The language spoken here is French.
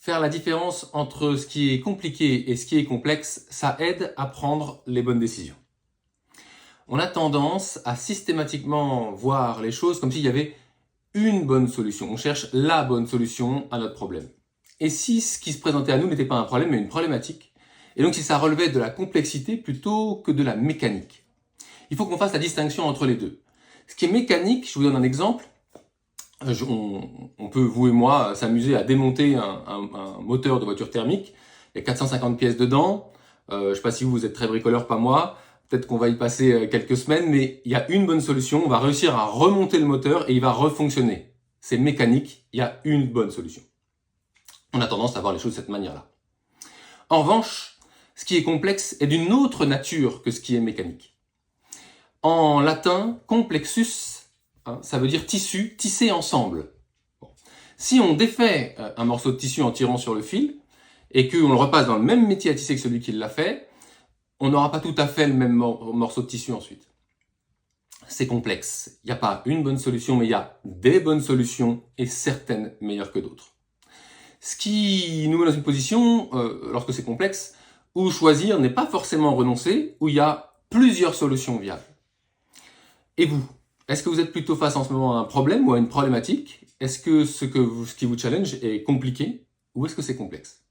Faire la différence entre ce qui est compliqué et ce qui est complexe, ça aide à prendre les bonnes décisions. On a tendance à systématiquement voir les choses comme s'il y avait une bonne solution. On cherche la bonne solution à notre problème. Et si ce qui se présentait à nous n'était pas un problème, mais une problématique, et donc si ça relevait de la complexité plutôt que de la mécanique. Il faut qu'on fasse la distinction entre les deux. Ce qui est mécanique, je vous donne un exemple. On peut, vous et moi, s'amuser à démonter un moteur de voiture thermique. Il y a 450 pièces dedans. Je ne sais pas si vous êtes très bricoleur, pas moi. Peut-être qu'on va y passer quelques semaines, mais il y a une bonne solution. On va réussir à remonter le moteur et il va refonctionner. C'est mécanique, il y a une bonne solution. On a tendance à voir les choses de cette manière-là. En revanche, ce qui est complexe est d'une autre nature que ce qui est mécanique. En latin, complexus, ça veut dire tissu, tissé ensemble. Bon. Si on défait un morceau de tissu en tirant sur le fil, et qu'on le repasse dans le même métier à tisser que celui qui l'a fait, on n'aura pas tout à fait le même morceau de tissu ensuite. C'est complexe. Il n'y a pas une bonne solution, mais il y a des bonnes solutions et certaines meilleures que d'autres. Ce qui nous met dans une position, lorsque c'est complexe, où choisir n'est pas forcément renoncer, où il y a plusieurs solutions viables. Et vous, est-ce que vous êtes plutôt face en ce moment à un problème ou à une problématique? Est-ce que ce qui vous challenge est compliqué ou est-ce que c'est complexe?